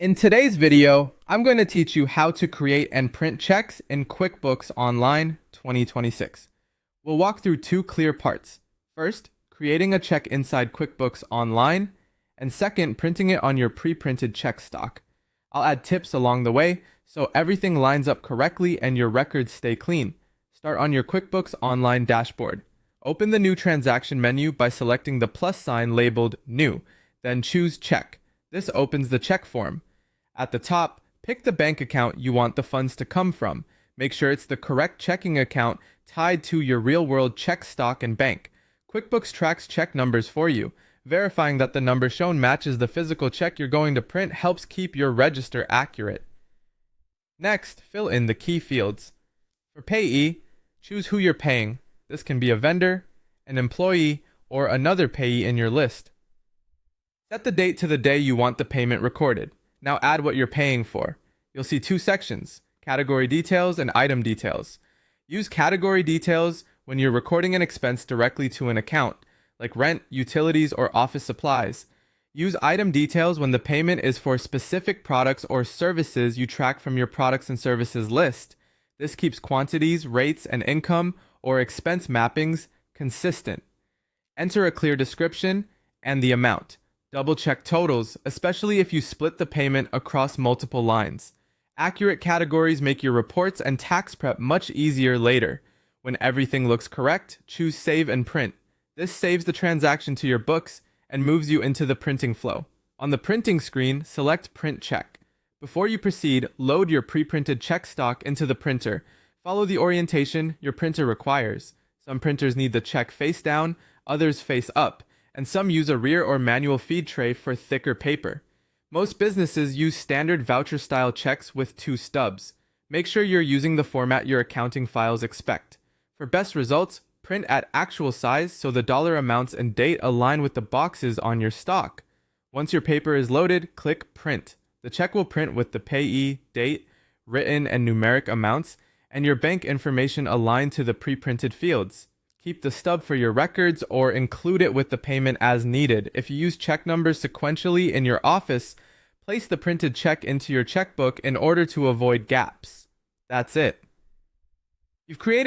In today's video, I'm going to teach you how to create and print checks in QuickBooks Online 2026. We'll walk through two clear parts. First, creating a check inside QuickBooks Online, and second, printing it on your pre-printed check stock. I'll add tips along the way so everything lines up correctly and your records stay clean. Start on your QuickBooks Online dashboard. Open the New Transaction menu by selecting the plus sign labeled New, then choose Check. This opens the check form. At the top, pick the bank account you want the funds to come from. Make sure it's the correct checking account tied to your real-world check stock and bank. QuickBooks tracks check numbers for you. Verifying that the number shown matches the physical check you're going to print helps keep your register accurate. Next, fill in the key fields. For payee, choose who you're paying. This can be a vendor, an employee, or another payee in your list. Set the date to the day you want the payment recorded. Now add what you're paying for. You'll see two sections, category details and item details. Use category details when you're recording an expense directly to an account, like rent, utilities, or office supplies. Use item details when the payment is for specific products or services you track from your products and services list. This keeps quantities, rates, and income or expense mappings consistent. Enter a clear description and the amount. Double-check totals, especially if you split the payment across multiple lines. Accurate categories make your reports and tax prep much easier later. When everything looks correct, choose Save and Print. This saves the transaction to your books and moves you into the printing flow. On the printing screen, select Print Check. Before you proceed, load your pre-printed check stock into the printer. Follow the orientation your printer requires. Some printers need the check face down, others face up, and some use a rear or manual feed tray for thicker paper. Most businesses use standard voucher-style checks with two stubs. Make sure you're using the format your accounting files expect. For best results, print at actual size so the dollar amounts and date align with the boxes on your stock. Once your paper is loaded, click Print. The check will print with the payee, date, written and numeric amounts, and your bank information aligned to the pre-printed fields. Keep the stub for your records or include it with the payment as needed. If you use check numbers sequentially in your office, place the printed check into your checkbook in order to avoid gaps. That's it. You've created